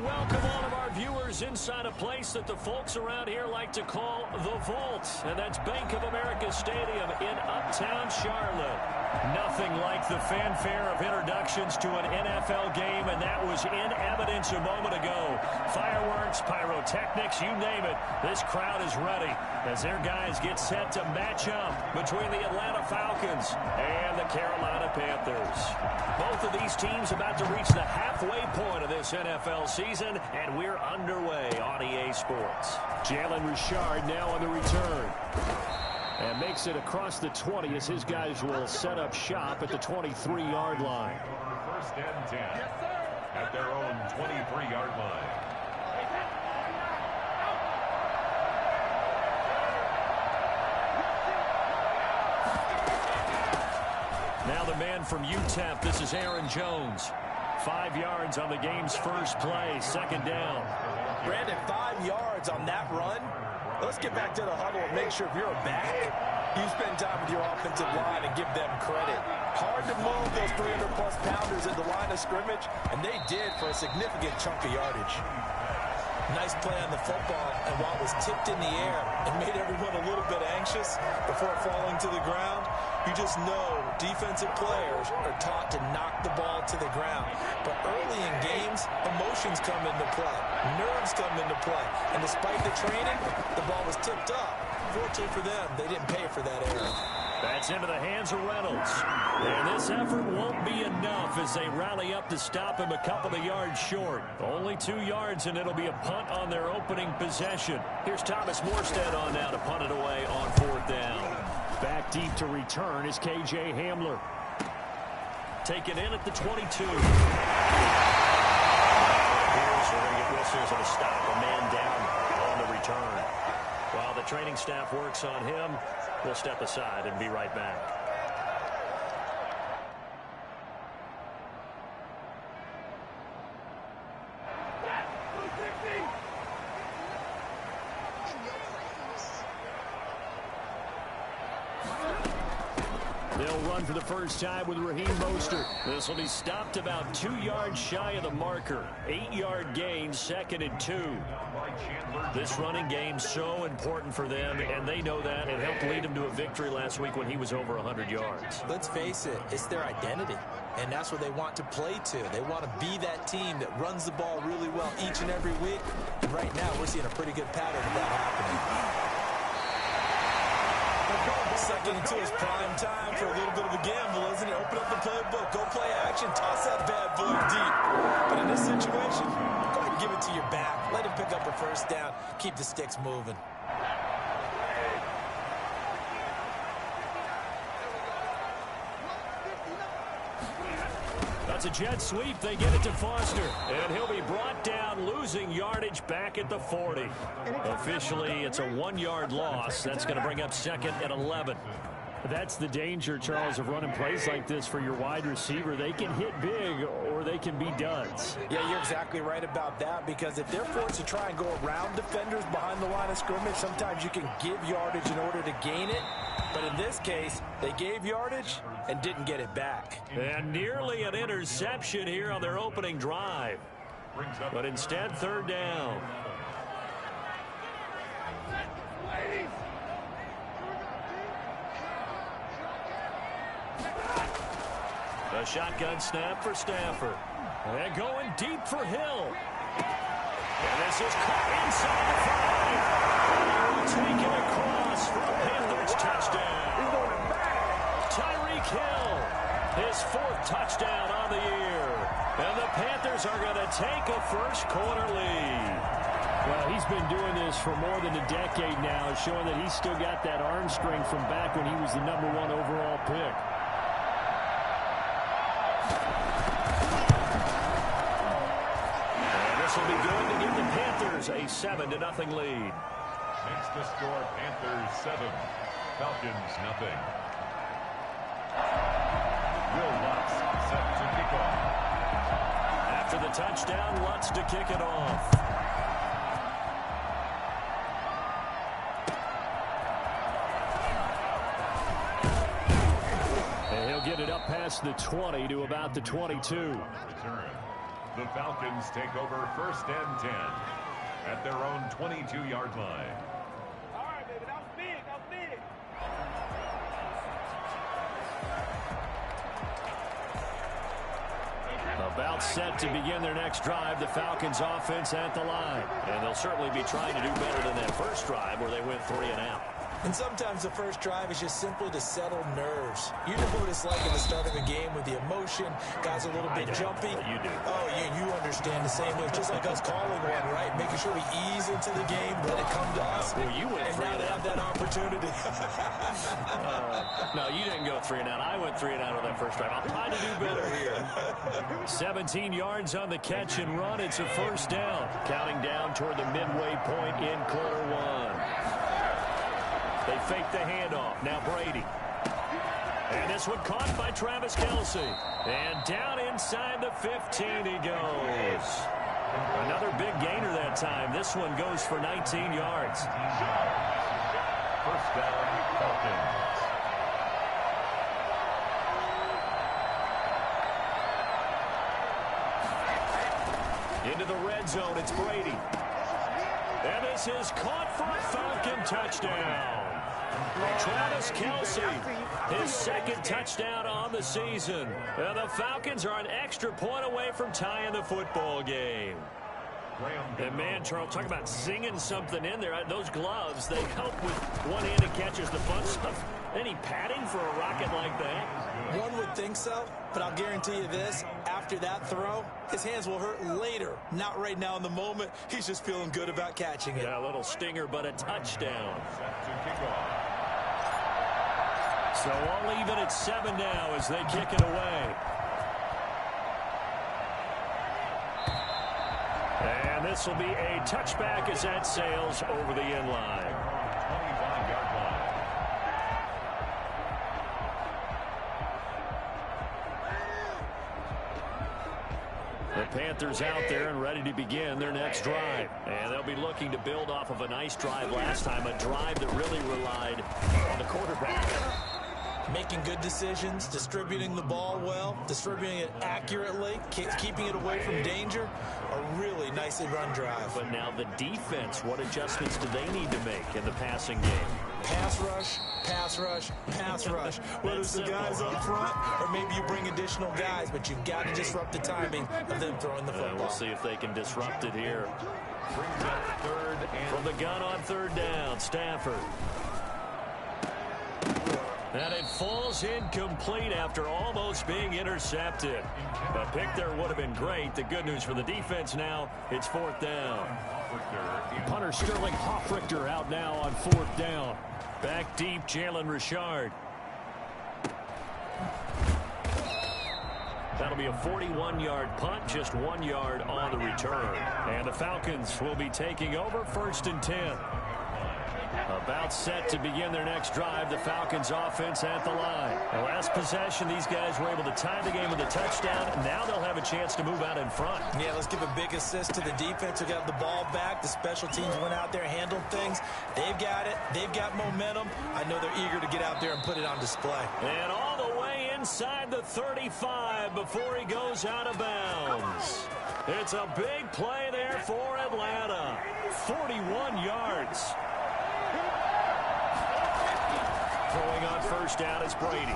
welcome all of our viewers inside a place that the folks around here like to call the Vault, and that's Bank of America Stadium in Uptown Charlotte. Nothing like the fanfare of introductions to an NFL game, and that was in evidence a moment ago. Fireworks, pyrotechnics, you name it. This crowd is ready as their guys get set to match up between the Atlanta Falcons and the Carolina Panthers. Both of these teams about to reach the halfway point of this NFL season, and we're underway on EA Sports. Jalen Richard now on the return. And makes it across the 20 as his guys will set up shop at the 23-yard line. First and 10 at their own 23-yard line. Now the man from UTEP, this is Aaron Jones. 5 yards on the game's first play, second down. Brandon, 5 yards on that run. Let's get back to the huddle and make sure if you're a back, you spend time with your offensive line and give them credit. Hard to move those 300-plus pounders at the line of scrimmage, and they did for a significant chunk of yardage. Nice play on the football, and while it was tipped in the air and made everyone a little bit anxious before falling to the ground, you just know defensive players are taught to knock the ball to the ground. But early in games, emotions come into play. Nerves come into play. And despite the training, the ball was tipped up. Fortunately for them, they didn't pay for that error. That's into the hands of Reynolds. And this effort won't be enough as they rally up to stop him a couple of yards short. Only 2 yards, and it'll be a punt on their opening possession. Here's Thomas Morstead on now to punt it away on 4th down. Back deep to return is K.J. Hamler. Taken in at the 22. Here's we're going to get whistles of a stop. A man down on the return. While the training staff works on him, we'll step aside and be right back. They'll run for the first time with Raheem Mostert. This will be stopped about 2 yards shy of the marker. 8-yard gain, 2nd and 2. This running game so important for them, and they know that. It helped lead them to a victory last week when he was over 100 yards. Let's face it, it's their identity, and that's what they want to play to. They want to be that team that runs the ball really well each and every week. And right now, we're seeing a pretty good pattern of that happening. Second and 2 is prime time for a little bit of a gamble, isn't it? Open up the playbook, go play action, toss that bad boy deep. But in this situation, go ahead and give it to your back. Let him pick up a first down. Keep the sticks moving. That's a jet sweep. They get it to Foster. And he'll be brought down, losing yardage back at the 40. Officially, it's a 1-yard loss. That's going to bring up 2nd and 11. That's the danger, Charles, of running plays like this for your wide receiver. They can hit big or they can be duds. Yeah, you're exactly right about that, because if they're forced to try and go around defenders behind the line of scrimmage, sometimes you can give yardage in order to gain it. But in this case, they gave yardage and didn't get it back. And nearly an interception here on their opening drive. But instead, 3rd down. A shotgun snap for Stafford. And going deep for Hill. And this is caught inside the 5. Will take it across for a Panthers touchdown. Tyreek Hill, his 4th touchdown on the year. And the Panthers are going to take a first-quarter lead. Well, he's been doing this for more than a decade now, showing that he's still got that arm strength from back when he was the #1 overall pick. This will be good to give the Panthers a 7-0 lead. Makes the score Panthers 7, Falcons 0. Will Lutz set to kick off. After the touchdown, Lutz to kick it off. And he'll get it up past the 20 to about the 22. Return. The Falcons take over 1st and 10 at their own 22-yard line. All right, baby, that was big. That was big. About set to begin their next drive, the Falcons offense at the line. And they'll certainly be trying to do better than that first drive where they went 3 and out. And sometimes the first drive is just simply to settle nerves. You know what it's like at the start of a game with the emotion. Guys are a little bit jumpy. You do. Oh, you understand the same way. It's just like us calling one, right? Making sure we ease into the game, let it come to us. Well, you went and 3 now they have that opportunity. No, you didn't go 3 and out. I went 3 and out on that first drive. I'll try to do better here. 17 yards on the catch and run. It's a first down. Counting down toward the midway point in quarter one. They fake the handoff. Now Brady. And this one caught by Travis Kelce. And down inside the 15 he goes. Another big gainer that time. This one goes for 19 yards. First down, Falcons. Into the red zone, it's Brady. And this is caught for a Falcon touchdown. Travis Kelce, his second touchdown on the season. And the Falcons are an extra point away from tying the football game. And man, Charles, talk about singing something in there. Those gloves, they help with one-handed catches, the fun stuff. Any padding for a rocket like that? One would think so, but I'll guarantee you this. After that throw, his hands will hurt later. Not right now in the moment. He's just feeling good about catching it. Yeah, a little stinger, but a touchdown. Set to kick off. So all even at 7 now as they kick it away. And this will be a touchback as that sails over the end line. 25-yard line. The Panthers out there and ready to begin their next drive. And they'll be looking to build off of a nice drive last time, a drive that really relied on the quarterback. Making good decisions, distributing the ball well, distributing it accurately, keeping it away from danger. A really nicely run drive. But now the defense, what adjustments do they need to make in the passing game? Pass rush, pass rush, pass rush. Whether it's the guys up front or maybe you bring additional guys, but you've got to disrupt the timing of them throwing the football. We'll see if they can disrupt it here. Brings up 3rd and From the gun on 3rd down, Stafford. And it falls incomplete after almost being intercepted. A pick there would have been great. The good news for the defense now, it's 4th down. Punter Sterling Hoffrichter out now on 4th down. Back deep, Jalen Richard. That'll be a 41-yard punt, just 1 yard on the return. And the Falcons will be taking over 1st and 10. About set to begin their next drive, the Falcons offense at the line. The last possession, these guys were able to tie the game with a touchdown. Now they'll have a chance to move out in front. Yeah, let's give a big assist to the defense who got the ball back. The special teams went out there, handled things. They've got it. They've got momentum. I know they're eager to get out there and put it on display. And all the way inside the 35 before he goes out of bounds. It's a big play there for Atlanta. 41 yards. Throwing on 1st down is Brady.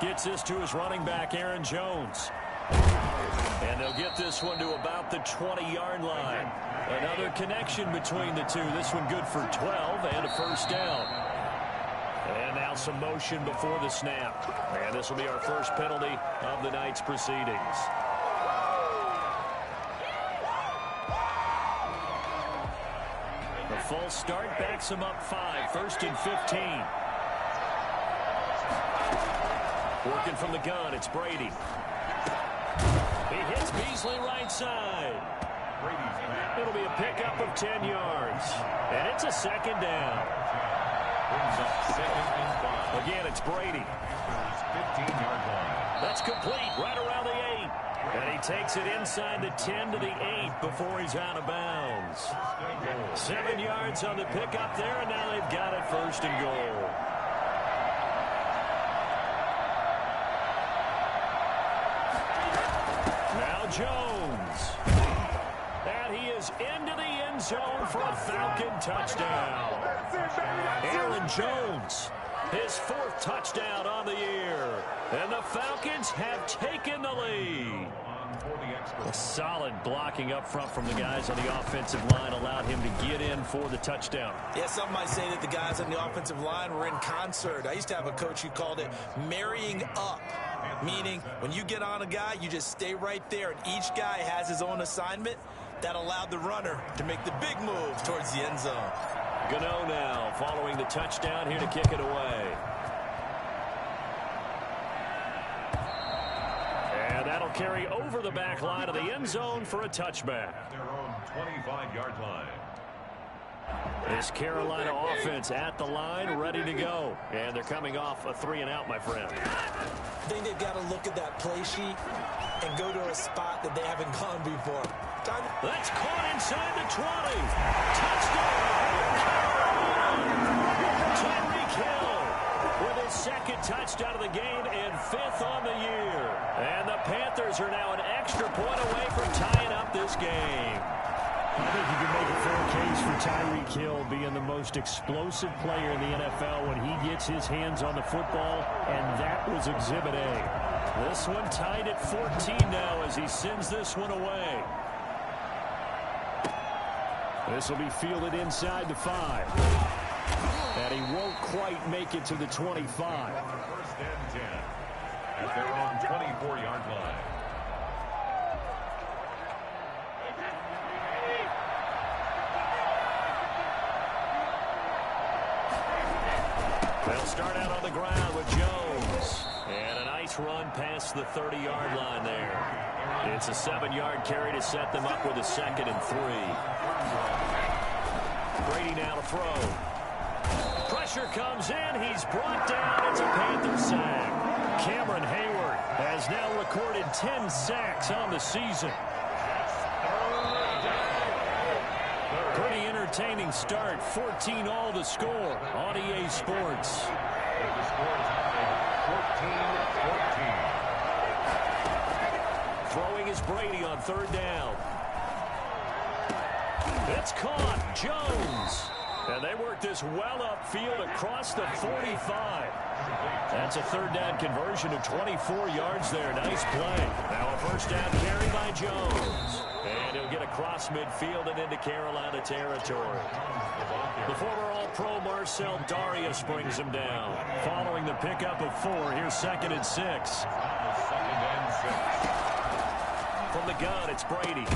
Gets this to his running back, Aaron Jones. And they'll get this one to about the 20-yard line. Another connection between the two. This one good for 12 and a 1st down. And now some motion before the snap. And this will be our first penalty of the night's proceedings. The false start backs him up 5. 1st and 15. Working from the gun, it's Brady. He hits Beasley right side. It'll be a pickup of 10 yards. And it's a 2nd down. brings up 2nd and 5. Again, it's Brady. 15-yard line. That's complete right around the 8. And he takes it inside the 10 to the 8 before he's out of bounds. 7 yards on the pickup there, and now they've got it 1st and goal. Now Jones. And he is into the end zone for a Falcon touchdown. Aaron Jones, his 4th touchdown on the year. And the Falcons have taken the lead. A solid blocking up front from the guys on the offensive line allowed him to get in for the touchdown. Yeah, some might say that the guys on the offensive line were in concert. I used to have a coach who called it marrying up, meaning when you get on a guy, you just stay right there, and each guy has his own assignment. That allowed the runner to make the big move towards the end zone. Gano now following the touchdown here to kick it away. And that'll carry over the back line of the end zone for a touchback. At their own 25-yard line. This Carolina offense at the line, ready to go. And they're coming off a 3-and-out, my friend. I think they've got to look at that play sheet and go to a spot that they haven't gone before. That's caught inside the 20. Touchdown! Tyreek Hill with his 2nd touchdown of the game and 5th on the year. And the Panthers are now an extra point away from tying up this game. I think you can make a fair case for Tyreek Hill being the most explosive player in the NFL when he gets his hands on the football, and that was Exhibit A. This one tied at 14 now as he sends this one away. This will be fielded inside the 5. And he won't quite make it to the 25. 1st and 10 at their own 24-yard line. They'll start out on the ground with Jones. And a nice run past the 30-yard line there. It's a 7-yard carry to set them up with a 2nd and 3. Brady now to throw. Pressure comes in. He's brought down. It's a Panther sack. Cameron Hayward has now recorded 10 sacks on the season. Pretty entertaining start. 14 all to score on EA Sports. The score is 14-14. Throwing is Brady on 3rd down. It's caught. Jones. And they work this well upfield across the 45. That's a 3rd down conversion of 24 yards there. Nice play. Now a 1st down carry by Jones. And he'll get across midfield and into Carolina territory. The former All-Pro Marcel Darius brings him down. Following the pickup of 4, here's 2nd and 6. 2nd and 6. From the gun, it's Brady.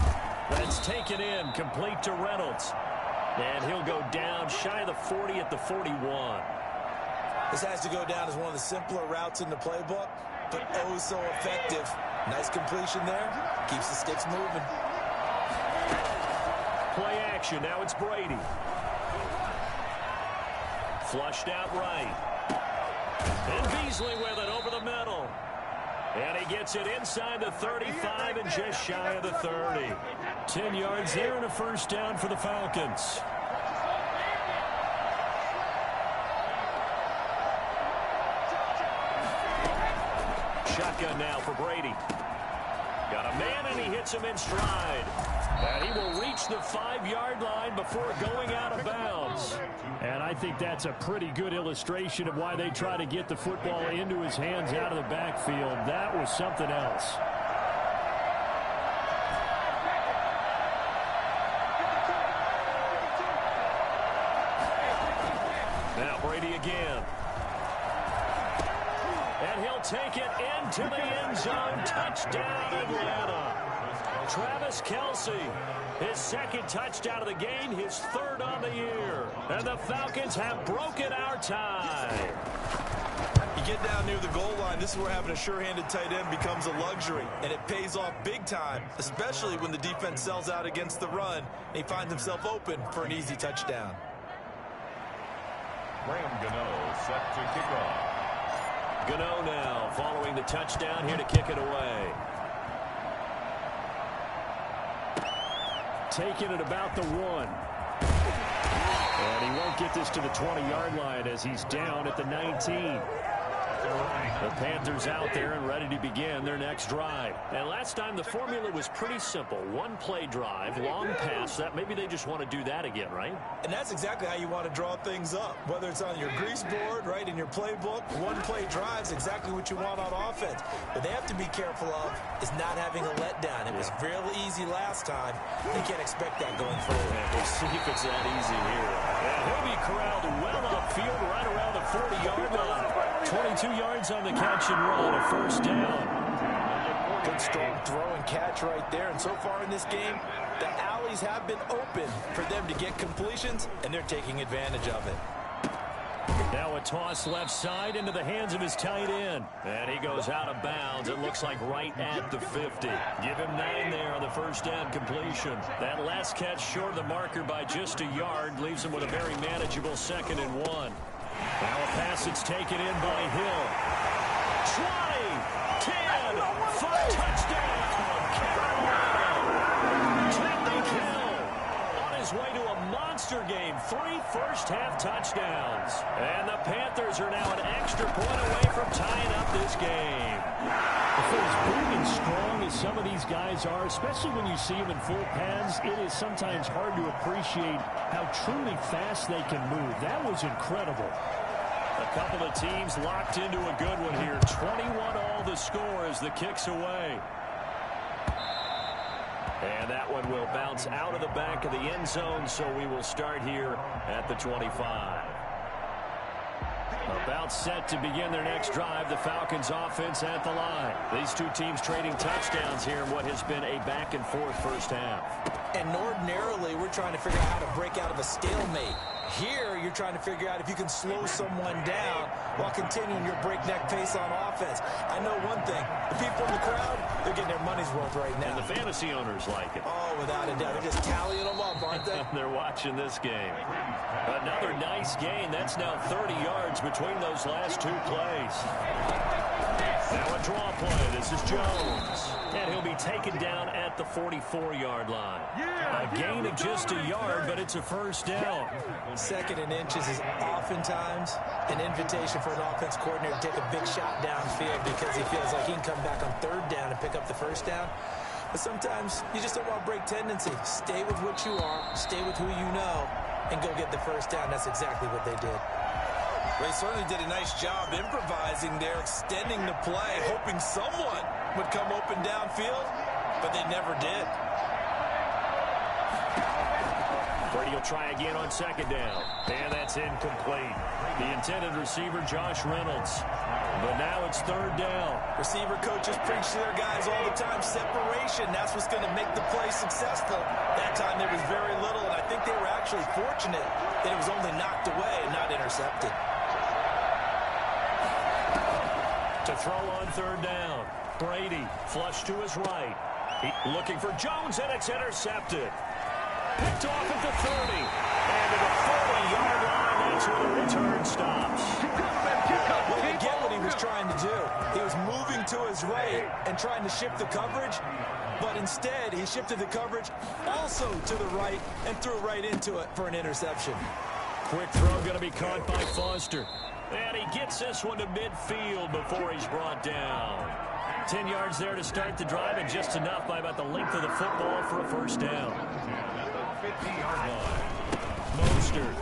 That's taken in, complete to Reynolds. And he'll go down shy of the 40 at the 41. This has to go down as one of the simpler routes in the playbook, but oh so effective. Nice completion there. Keeps the sticks moving. Play action. Now it's Brady. Flushed out right. And Beasley with it over the middle. And he gets it inside the 35 and just shy of the 30. 10 yards there and a 1st down for the Falcons. Shotgun now for Brady. Got a man and he hits him in stride. And he will reach the 5-yard line before going out of bounds. And I think that's a pretty good illustration of why they try to get the football into his hands out of the backfield. That was something else. Now Brady again. And he'll take it into the end zone. Touchdown, Atlanta. Travis Kelce, his 2nd touchdown of the game, his 3rd on the year. And the Falcons have broken our tie. You get down near the goal line, this is where having a sure-handed tight end becomes a luxury, and it pays off big time, especially when the defense sells out against the run, and he finds himself open for an easy touchdown. Graham Gano set to kick off. Gano now following the touchdown here to kick it away. Taking it about the 1. And he won't get this to the 20-yard line as he's down at the 19. The Panthers out there and ready to begin their next drive. And last time the formula was pretty simple. One-play drive, long pass. That maybe they just want to do that again, right? And that's exactly how you want to draw things up. Whether it's on your grease board, right, in your playbook, one-play drive is exactly what you want on offense. What they have to be careful of is not having a letdown. It was real easy last time. They can't expect that going forward. We'll see if it's that easy here. And he'll be corralled well upfield right around the 40-yard line. 22 yards on the catch and run, a first down. Good strong throw and catch right there. And so far in this game, the alleys have been open for them to get completions, and they're taking advantage of it. Now a toss left side into the hands of his tight end. And he goes out of bounds. It looks like right at the 50. Give him 9 there on the first down completion. That last catch short of the marker by just a yard leaves him with a very manageable 2nd and 1. Now a pass that's taken in by Hill. 20, 10, 5, touchdown, Carolina. Tyreek Hill on his way to a monster game. 3 first-half touchdowns. And the Panthers are now an extra point away from tying up this game. For as big and strong as some of these guys are, especially when you see them in full pads, it is sometimes hard to appreciate how truly fast they can move. That was incredible. A couple of teams locked into a good one here. 21 all the score as the kick's away. And that one will bounce out of the back of the end zone, so we will start here at the 25. About set to begin their next drive, the Falcons offense at the line. These two teams trading touchdowns here in what has been a back-and-forth first half. And ordinarily, we're trying to figure out how to break out of a stalemate. Here, you're trying to figure out if you can slow someone down while continuing your breakneck pace on offense. I know one thing. The people in the crowd, they're getting their money's worth right now. And the fantasy owners like it. Oh, without a doubt. They're just tallying them up, aren't they? They're watching this game. Another nice gain. That's now 30 yards between those last 2 plays. Now a draw play. This is Jones. And he'll be taken down at the 44-yard line. A gain of just a yard, but it's a first down. 2nd and inches is oftentimes an invitation for an offense coordinator to take a big shot downfield because he feels like he can come back on 3rd down and pick up the first down. But sometimes you just don't want to break tendency. Stay with what you are, stay with who you know, and go get the first down. That's exactly what they did. They certainly did a nice job improvising there, extending the play, hoping someone would come open downfield, but they never did. Brady will try again on 2nd down, and that's incomplete. The intended receiver, Josh Reynolds. But now it's 3rd down. Receiver coaches preach to their guys all the time, separation. That's what's going to make the play successful. That time there was very little, and I think they were actually fortunate that it was only knocked away and not intercepted. To throw on 3rd down. Brady flush to his right. Looking for Jones, and it's intercepted. Picked off at the 30. And to the 40-yard line, that's where the return stops. Well, you get what he was trying to do. He was moving to his right and trying to shift the coverage, but instead he shifted the coverage also to the right and threw right into it for an interception. Quick throw going to be caught by Foster. And he gets this one to midfield before he's brought down. 10 yards there to start the drive, and just enough by about the length of the football for a first down. 50-yard line. Mostert.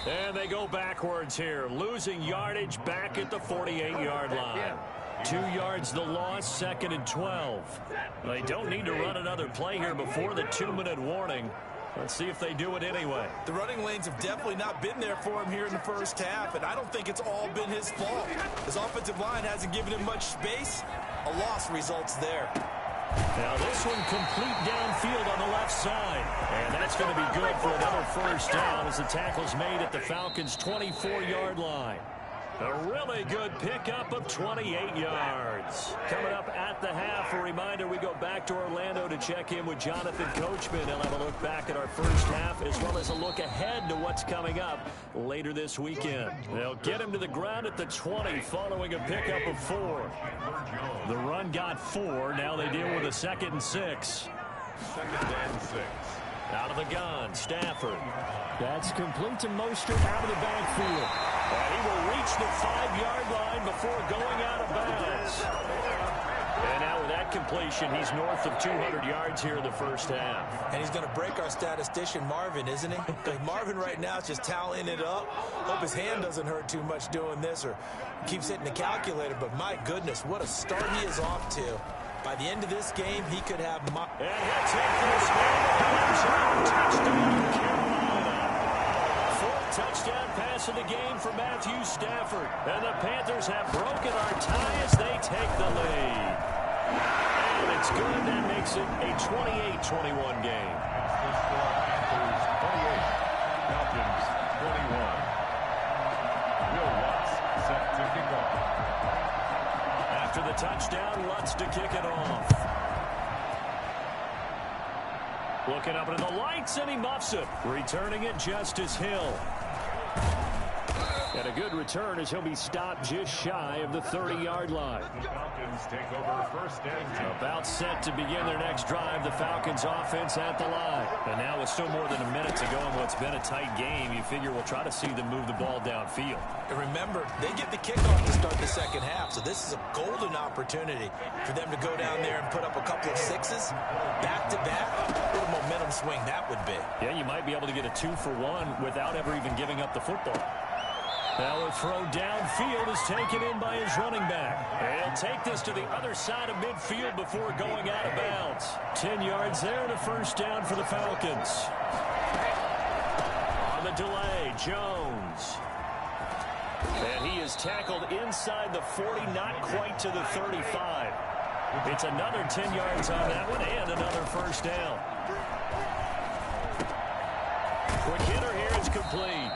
And they go backwards here, losing yardage back at the 48-yard line. 2 yards the loss, 2nd and 12. They don't need to run another play here before the 2-minute warning. Let's see if they do it anyway. The running lanes have definitely not been there for him here in the first half, and I don't think it's all been his fault. His offensive line hasn't given him much space. A loss results there. Now this one complete downfield on the left side. And that's going to be good for another first down as the tackle's made at the Falcons' 24-yard line. A really good pickup of 28 yards. Coming up at the half, a reminder, we go back to Orlando to check in with Jonathan Coachman. He'll have a look back at our first half as well as a look ahead to what's coming up later this weekend. They'll get him to the ground at the 20 following a pickup of 4. The run got 4. Now they deal with a 2nd and 6. 2nd and 6. Out of the gun, Stafford. That's complete to Mostert out of the backfield. And he will reach the 5-yard line before going out of bounds. And now with that completion, he's north of 200 yards here in the first half. And he's going to break our statistician, Marvin, isn't he? Because Marvin right now is just tallying it up. Hope his hand doesn't hurt too much doing this or keeps hitting the calculator. But my goodness, what a start he is off to. By the end of this game, he could have... And he'll take this one. Touchdown, Carolina. Fourth touchdown pass of the game for Matthew Stafford. And the Panthers have broken our tie as they take the lead. And it's good. That makes it a 28-21 game. Panthers 28, Falcons 21. Will Lutz set to kick off. After the touchdown, Lutz to kick it off. Looking up into the lights, and he muffs it. Returning it, Justice Hill. And a good return as he'll be stopped just shy of the 30-yard line. The Falcons take over first and 10. About set to begin their next drive, the Falcons offense at the line. And now with still more than a minute to go in what's been a tight game, you figure we'll try to see them move the ball downfield. And remember, they get the kickoff to start the second half, so this is a golden opportunity for them to go down there and put up a couple of sixes back-to-back. What a momentum swing that would be. Yeah, you might be able to get a 2-for-1 without ever even giving up the football. Now a throw downfield is taken in by his running back. And he'll take this to the other side of midfield before going out of bounds. 10 yards there and a first down for the Falcons. On the delay, Jones. And he is tackled inside the 40, not quite to the 35. It's another 10 yards on that one and another first down. Quick hitter here, it's complete.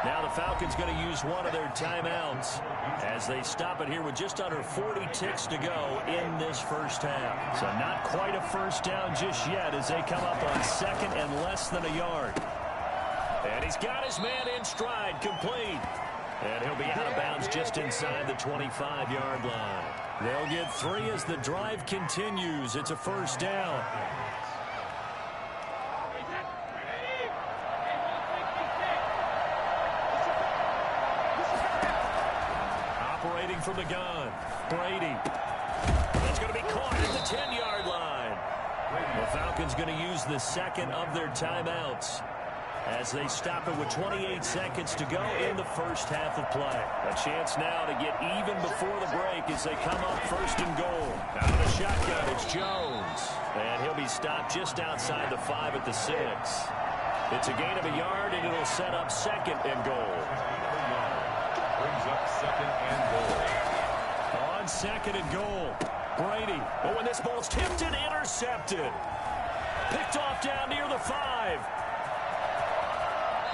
Now the Falcons going to use one of their timeouts as they stop it here with just under 40 ticks to go in this first half. So not quite a first down just yet as they come up on second and less than a yard. And he's got his man in stride, complete. And he'll be out of bounds just inside the 25-yard line. They'll get 3 as the drive continues. It's a first down. Operating from the gun, Brady. That's going to be caught at the 10-yard line. The Falcons going to use the second of their timeouts as they stop it with 28 seconds to go in the first half of play. A chance now to get even before the break as they come up first and goal. Out of the shotgun, it's Jones. And he'll be stopped just outside the 5 at the 6. It's a gain of a yard, and it'll set up second and goal. Brings up second and goal. On second and goal, Brady. Oh, and this ball's tipped and intercepted. Picked off down near the 5.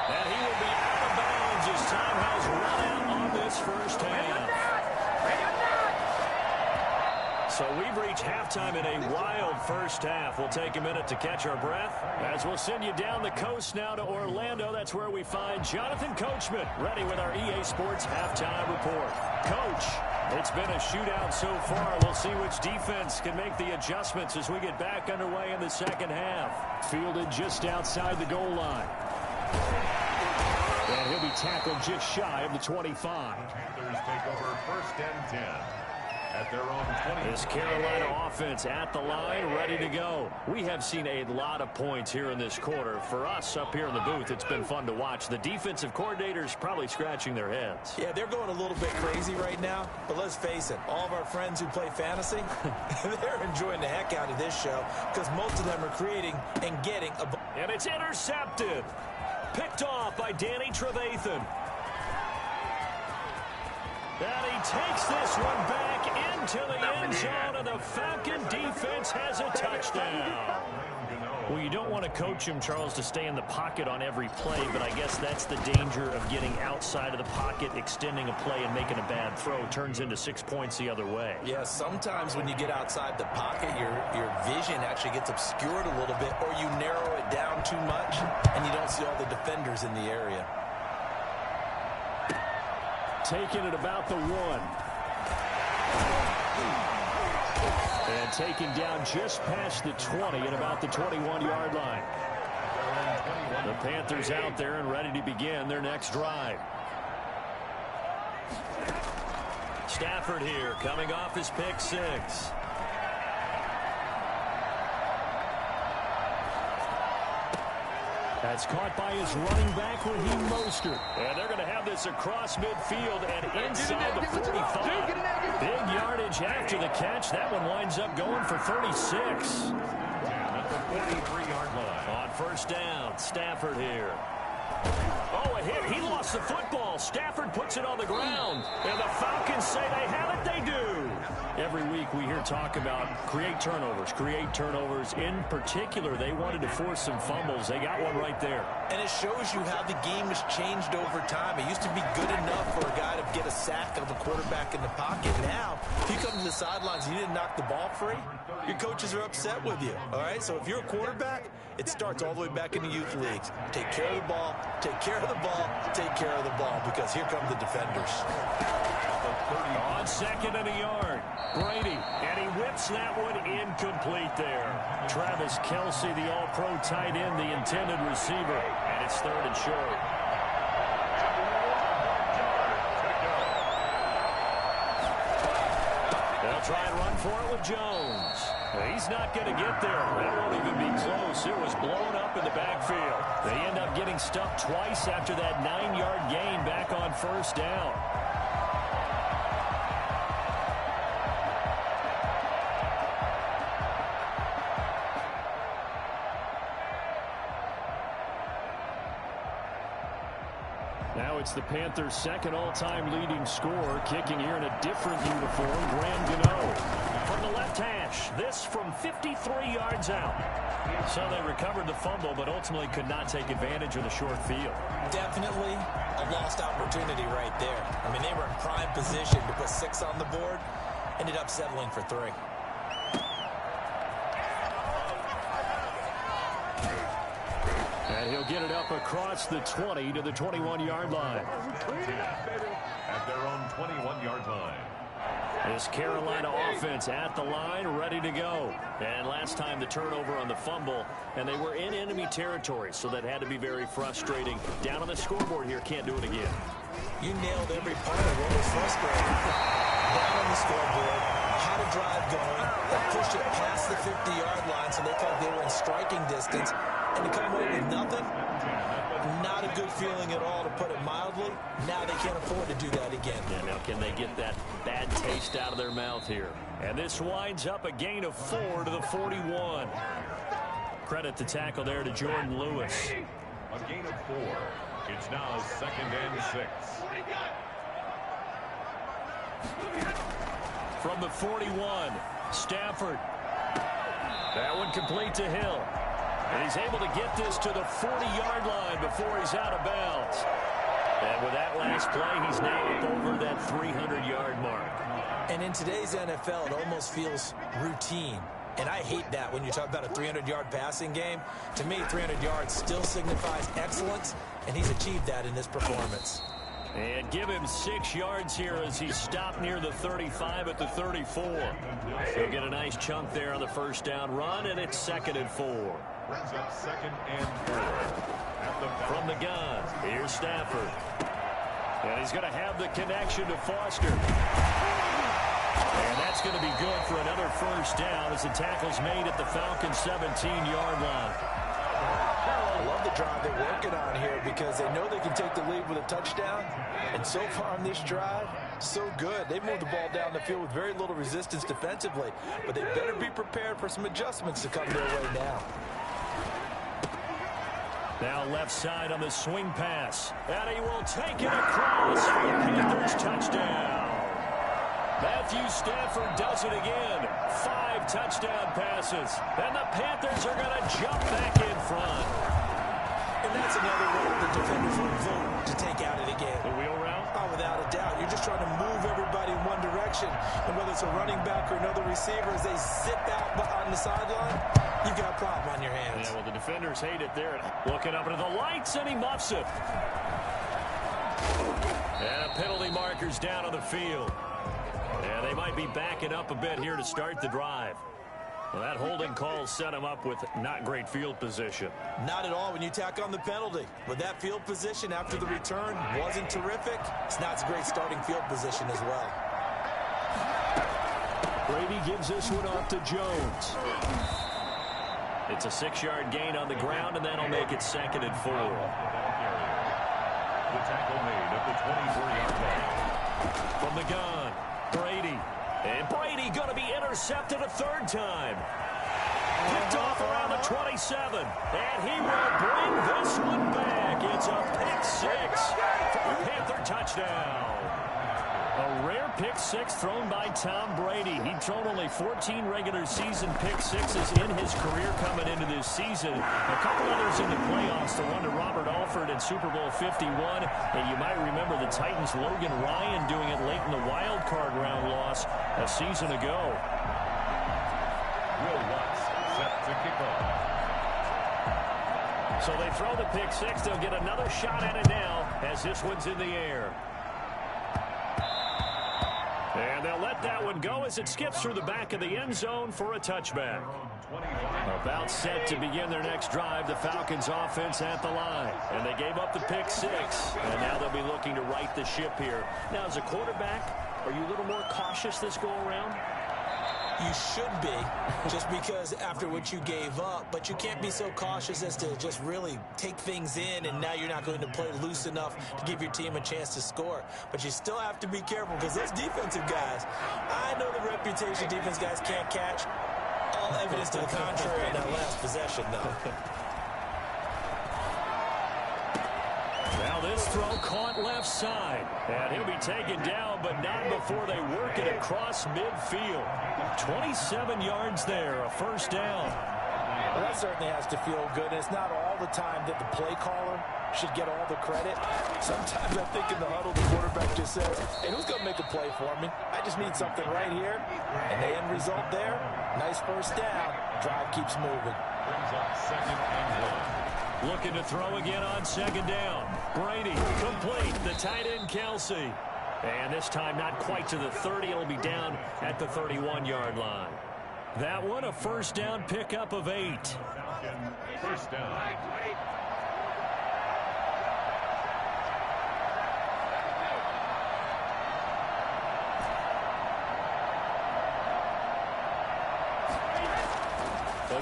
And he will be out of bounds as time has run out on this first half. So we've reached halftime in a wild first half. We'll take a minute to catch our breath as we'll send you down the coast now to Orlando. That's where we find Jonathan Coachman ready with our EA Sports Halftime Report. Coach, it's been a shootout so far. We'll see which defense can make the adjustments as we get back underway in the second half. Fielded just outside the goal line. And he'll be tackled just shy of the 25. Panthers take over first and 10 at their own 20. This Carolina offense at the line, ready to go. We have seen a lot of points here in this quarter. For us up here in the booth, it's been fun to watch. The defensive coordinators probably scratching their heads. Yeah, they're going a little bit crazy right now. But let's face it, all of our friends who play fantasy, they're enjoying the heck out of this show because most of them are creating and getting a... And it's intercepted. Picked off by Danny Trevathan. And he takes this one back into the end zone, and the Falcon defense has a touchdown. Well, you don't want to coach him, Charles, to stay in the pocket on every play, but I guess that's the danger of getting outside of the pocket, extending a play, and making a bad throw. Turns into 6 points the other way. Yeah, sometimes when you get outside the pocket, your vision actually gets obscured a little bit, or you narrow it down too much, and you don't see all the defenders in the area. Taking it about the 1. And taken down just past the 20 at about the 21-yard line. The Panthers out there and ready to begin their next drive. Stafford here, coming off his pick six. That's caught by his running back Raheem Mostert. And they're going to have this across midfield and inside the 45. Big yardage after the catch. That one winds up going for 36. At the 43-yard line. On first down, Stafford here. Oh, a hit. He lost the football. Stafford puts it on the ground. And the Falcons say they have it. They do. Every week we hear talk about create turnovers. In particular, they wanted to force some fumbles. They got one right there. And it shows you how the game has changed over time. It used to be good enough for a guy to get a sack of a quarterback in the pocket. Now, if you come to the sidelines and you didn't knock the ball free, your coaches are upset with you. All right? So if you're a quarterback, it starts all the way back in the youth leagues. Take care of the ball, take care of the ball, take care of the ball, because here come the defenders. On second and a yard, Brady, and he whips that one incomplete there. Travis Kelce, the all-pro tight end, the intended receiver, and it's third and short. They'll try and run for it with Jones. He's not going to get there. That won't even be close. It was blown up in the backfield. They end up getting stuffed twice after that 9-yard gain back on first down. Now it's the Panthers' second all-time leading scorer, kicking here in a different uniform, Graham Gano. From the left hash, this from 53 yards out. So they recovered the fumble, but ultimately could not take advantage of the short field. Definitely a lost opportunity right there. I mean, they were in prime position to put 6 on the board, ended up settling for 3. And he'll get it up across the 20 to the 21-yard line. At their own 21-yard line. This Carolina offense at the line, ready to go. And last time the turnover on the fumble, and they were in enemy territory, so that had to be very frustrating. Down on the scoreboard here, can't do it again. You nailed every part of what was frustrating. Down on the scoreboard, had a drive going, they pushed it past the 50-yard line, so they thought they were in striking distance, and to come away with nothing, not a good feeling at all, to put it mildly. Now they can't afford to do that again. Yeah, now can they get that bad taste out of their mouth here? And this winds up a gain of 4 to the 41. Credit the tackle there to Jordan Lewis. A gain of 4. It's now 2nd and 6. From the 41, Stafford. That one complete to Hill. And he's able to get this to the 40-yard line before he's out of bounds. And with that last play, he's now up over that 300-yard mark. And in today's NFL, it almost feels routine. And I hate that when you talk about a 300-yard passing game. To me, 300 yards still signifies excellence, and he's achieved that in this performance. And give him 6 yards here as he's stopped near the 35 at the 34. He'll get a nice chunk there on the first down run, and it's 2nd and 4. Brings up 2nd and 4. From the gun, here's Stafford. And he's going to have the connection to Foster. And that's going to be good for another first down as the tackle's made at the Falcons' 17-yard line. I love the drive they're working on here because they know they can take the lead with a touchdown. And so far on this drive, so good. They've moved the ball down the field with very little resistance defensively. But they better be prepared for some adjustments to come their way now. Now left side on the swing pass. And he will take it across for the Panthers touchdown. Matthew Stafford does it again. 5 touchdown passes. And the Panthers are going to jump back in front. And that's another way the defenders will vote to take out of the game. The wheel route? Oh, without a doubt. You're just trying to move everybody in one direction. And whether it's a running back or another receiver, as they zip out on the sideline, you've got a problem on your hands. Yeah, well, the defenders hate it there. Looking up into the lights, and he muffs it. And penalty markers down on the field. Yeah, they might be backing up a bit here to start the drive. Well, that holding call set him up with not great field position. Not at all when you tack on the penalty. But that field position after the return wasn't terrific. It's not a great starting field position as well. Brady gives this one off to Jones. It's a 6-yard gain on the ground, and that'll make it 2nd and 4. The tackle made at the 24-yard line. From the gun, Brady. And Brady going to be intercepted a 3rd time. Picked off around the 27. And he will bring this one back. It's a pick 6 for a Panther touchdown. A rare pick 6 thrown by Tom Brady. He'd thrown only 14 regular season pick 6s in his career coming into this season. A couple others in the playoffs, the one to Robert Alford in Super Bowl 51. And you might remember the Titans' Logan Ryan doing it late in the wild card round loss a season ago. Will Watts set to kick off. So they throw the pick 6. They'll get another shot at it now as this one's in the air. And they'll let that one go as it skips through the back of the end zone for a touchback. About set to begin their next drive, the Falcons offense at the line. And they gave up the pick 6. And now they'll be looking to right the ship here. Now, as a quarterback, are you a little more cautious this go-around? You should be, just because after what you gave up, but you can't be so cautious as to just really take things in, and now you're not going to play loose enough to give your team a chance to score. But you still have to be careful because those defensive guys, I know the reputation defense guys can't catch. All evidence to the contrary in that last possession, though. Now this throw caught left side. And he'll be taken down, but not before they work it across midfield. 27 yards there, a 1st down. Well, that certainly has to feel good. And it's not all the time that the play caller should get all the credit. Sometimes I think in the huddle, the quarterback just says, hey, who's going to make a play for me? I just need something right here. And the end result there, nice 1st down. Drive keeps moving. Brings up 2nd and 1. Looking to throw again on 2nd down. Brady, complete. The tight end, Kelsey. And this time not quite to the 30. It'll be down at the 31-yard line. That one, a 1st down pickup of 8. 1st down.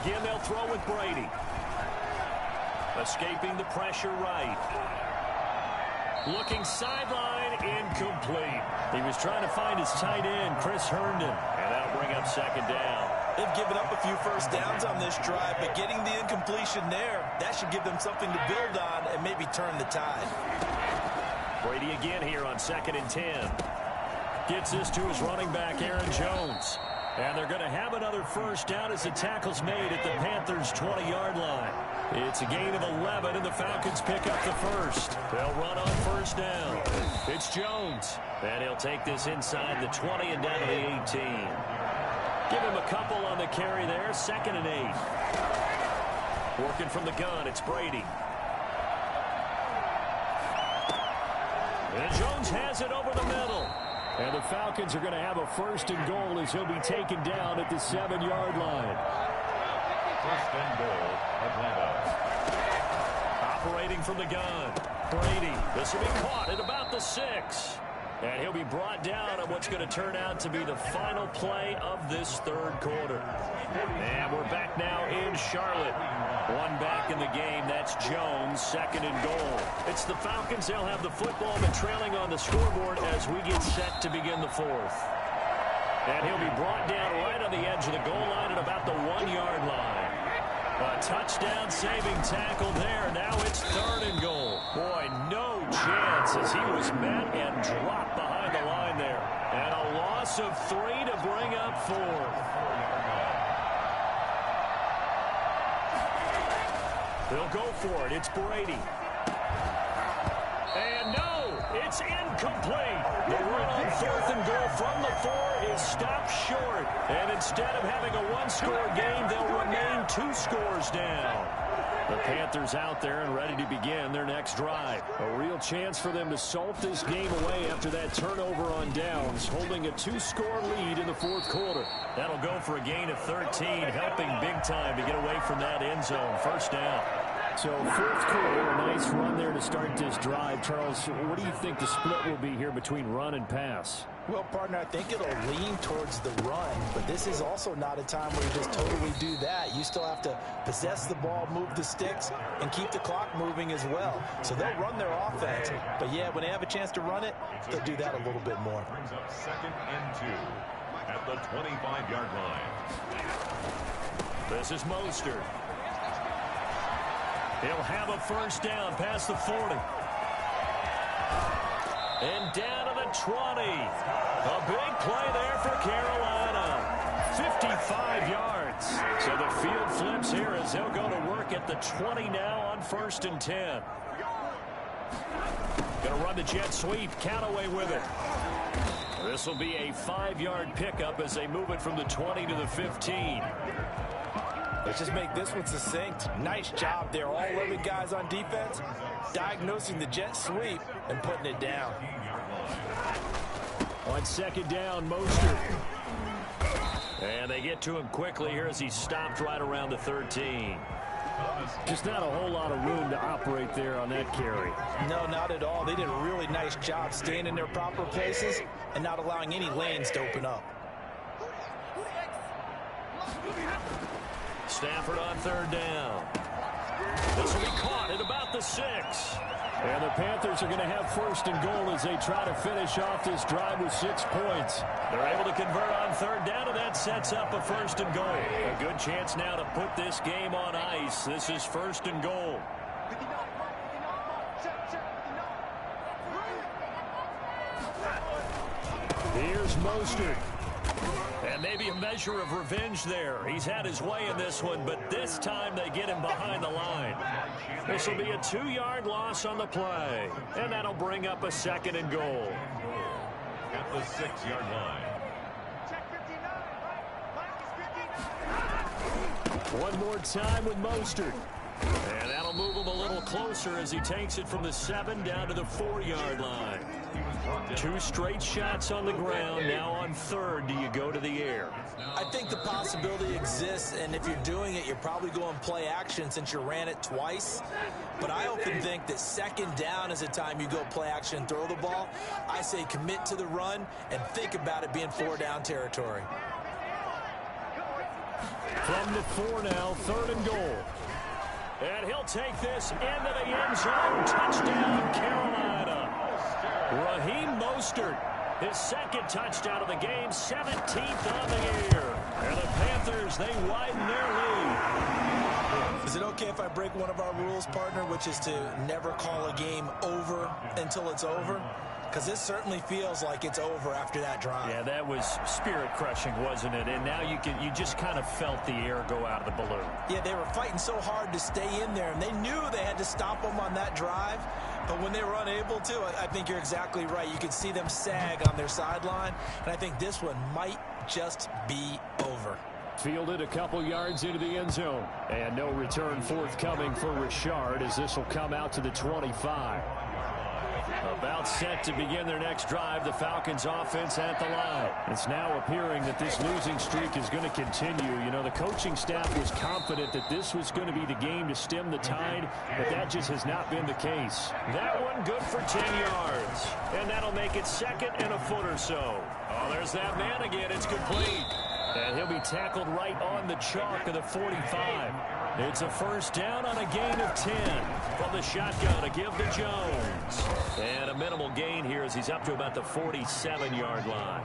Again, they'll throw with Brady. Escaping the pressure right. Looking sideline, incomplete. He was trying to find his tight end, Chris Herndon. And that'll bring up 2nd down. They've given up a few 1st downs on this drive, but getting the incompletion there, that should give them something to build on and maybe turn the tide. Brady again here on 2nd and 10. Gets this to his running back, Aaron Jones. And they're going to have another 1st down as the tackle's made at the Panthers' 20-yard line. It's a gain of 11, and the Falcons pick up the 1st. They'll run on 1st down. It's Jones. And he'll take this inside the 20 and down to the 18. Give him a couple on the carry there. 2nd and 8. Working from the gun, it's Brady. And Jones has it over the middle. And the Falcons are going to have a 1st and goal as he'll be taken down at the 7-yard line. 1st and goal, Atlanta. Operating from the gun, Brady. This will be caught at about the 6. And he'll be brought down on what's going to turn out to be the final play of this 3rd quarter. And we're back now in Charlotte. One back in the game. That's Jones, 2nd and goal. It's the Falcons. They'll have the football, but trailing on the scoreboard as we get set to begin the 4th. And he'll be brought down right on the edge of the goal line at about the 1-yard line. A touchdown saving tackle there. Now it's 3rd and goal. Boy, no chance as he was met and dropped behind the line there. And a loss of 3 to bring up 4th. They'll go for it. It's Brady. And no, it's incomplete. The run on 4th and goal from the 4 is stopped short. And instead of having a 1-score game, they'll remain 2 scores down. The Panthers out there and ready to begin their next drive. A real chance for them to salt this game away after that turnover on downs, holding a 2-score lead in the 4th quarter. That'll go for a gain of 13, helping big time to get away from that end zone. 1st down. So 4th quarter, a nice run there to start this drive. Charles, what do you think the split will be here between run and pass? Well, partner, I think it'll lean towards the run, but this is also not a time where you just totally do that. You still have to possess the ball, move the sticks, and keep the clock moving as well. So they'll run their offense, but yeah, when they have a chance to run it, they'll do that a little bit more. Brings up 2nd and 2 at the 25-yard line. This is Mostert. He'll have a first down past the 40. And down to the 20. A big play there for Carolina. 55 yards. So the field flips here as they'll go to work at the 20 now on 1st and 10. Going to run the jet sweep. Callaway with it. This will be a 5-yard pickup as they move it from the 20 to the 15. Let's just make this one succinct. Nice job there. All 11 guys on defense diagnosing the jet sweep and putting it down. On 2nd down, Mostert. And they get to him quickly here as he stopped right around the 13. Just not a whole lot of room to operate there on that carry. No, not at all. They did a really nice job staying in their proper places and not allowing any lanes to open up. Stafford on 3rd down. This will be caught at about the 6. And the Panthers are going to have 1st and goal as they try to finish off this drive with 6 points. They're able to convert on 3rd down, and that sets up a 1st and goal. A good chance now to put this game on ice. This is 1st and goal. Here's Mostert. And maybe a measure of revenge there. He's had his way in this one, but this time they get him behind the line. This will be a 2-yard loss on the play. And that'll bring up a 2nd and goal. At the 6-yard line. One more time with Mostert. And that'll move him a little closer as he takes it from the 7 down to the 4-yard line. 2 straight shots on the ground. Now on 3rd, do you go to the air? I think the possibility exists, and if you're doing it, you're probably going play action since you ran it twice. But I often think that 2nd down is a time you go play action and throw the ball. I say commit to the run and think about it being 4-down territory. From the 4 now, 3rd and goal. And he'll take this into the end zone. Touchdown, Carolina. Raheem Mostert, his 2nd touchdown of the game, 17th on the year. And the Panthers, they widen their lead. Is it okay if I break one of our rules, partner, which is to never call a game over until it's over? Because this certainly feels like it's over after that drive. Yeah, that was spirit-crushing, wasn't it? And now you just kind of felt the air go out of the balloon. Yeah, they were fighting so hard to stay in there, and they knew they had to stop them on that drive. But when they were unable to, I think you're exactly right. You could see them sag on their sideline, and I think this one might just be over. Fielded a couple yards into the end zone. And no return forthcoming for Richard as this will come out to the 25. About set to begin their next drive, the Falcons offense at the line. It's now appearing that this losing streak is going to continue. You know, the coaching staff was confident that this was going to be the game to stem the tide, but that just has not been the case. That one good for 10 yards. And that'll make it 2nd and a foot or so. Oh, there's that man again. It's complete. And he'll be tackled right on the chalk of the 45. It's a 1st down on a gain of 10 from the shotgun to give to Jones. And a minimal gain here as he's up to about the 47-yard line.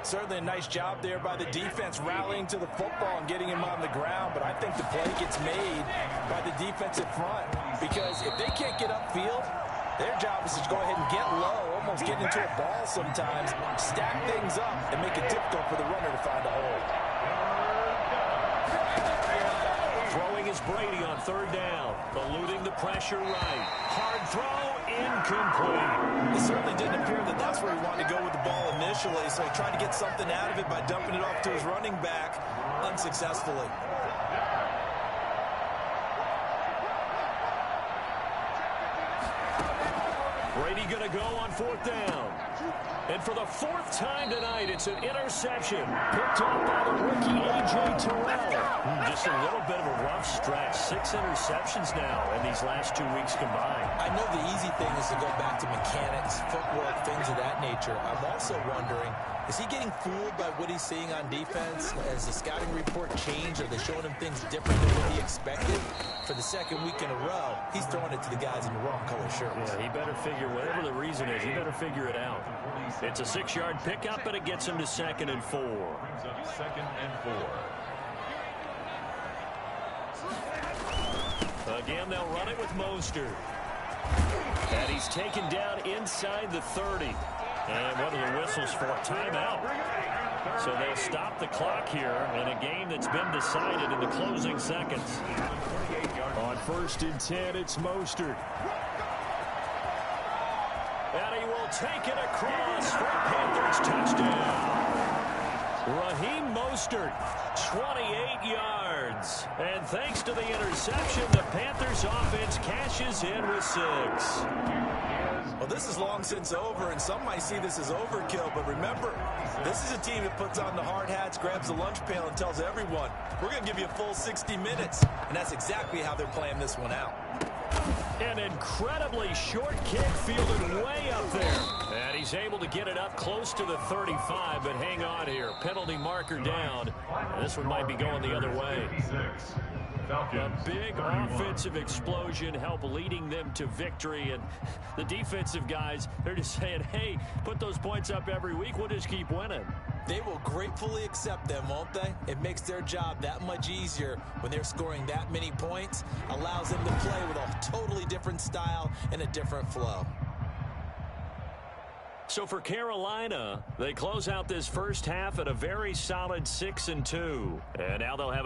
Certainly a nice job there by the defense rallying to the football and getting him on the ground, but I think the play gets made by the defensive front because if they can't get upfield, their job is to go ahead and get low, almost get into a ball sometimes, stack things up, and make it difficult for the runner to find a hole. Throwing is Brady on 3rd down. Eluding the pressure right. Hard throw, incomplete. It certainly didn't appear that that's where he wanted to go with the ball initially, so he tried to get something out of it by dumping it off to his running back unsuccessfully. Brady going to go on 4th down. And for the 4th time tonight, it's an interception. Picked off by the rookie A.J. Terrell. Just a little bit of a rough stretch. 6 interceptions now in these last 2 weeks combined. I know the easy thing is to go back to mechanics, footwork, things of that nature. I'm also wondering, is he getting fooled by what he's seeing on defense? Has the scouting report changed? Are they showing him things different than what he expected? For the 2nd week in a row, he's throwing it to the guys in the wrong color shirts. Yeah, he better figure, whatever the reason is, he better figure it out. It's a 6-yard pickup, but it gets him to 2nd and 4. Brings up 2nd and 4. Again, they'll run it with Mostert. And he's taken down inside the 30. And what are the whistles for? Timeout. So they'll stop the clock here in a game that's been decided in the closing seconds. On 1st and 10, it's Mostert. And he will take it across for a Panthers touchdown. Raheem Mostert, 28 yards. And thanks to the interception, the Panthers offense cashes in with 6. Well, this is long since over, and some might see this as overkill, but remember, this is a team that puts on the hard hats, grabs the lunch pail, and tells everyone, we're going to give you a full 60 minutes, and that's exactly how they're playing this one out. An incredibly short kick fielded way up there. And he's able to get it up close to the 35, but hang on here. Penalty marker down. And this one might be going the other way. A big offensive explosion help leading them to victory. And the defensive guys, they're just saying, hey, put those points up every week. We'll just keep winning. They will gratefully accept them, won't they? It makes their job that much easier when they're scoring that many points. Allows them to play with a totally different style and a different flow. So for Carolina, they close out this first half at a very solid 6-2. And now they'll have a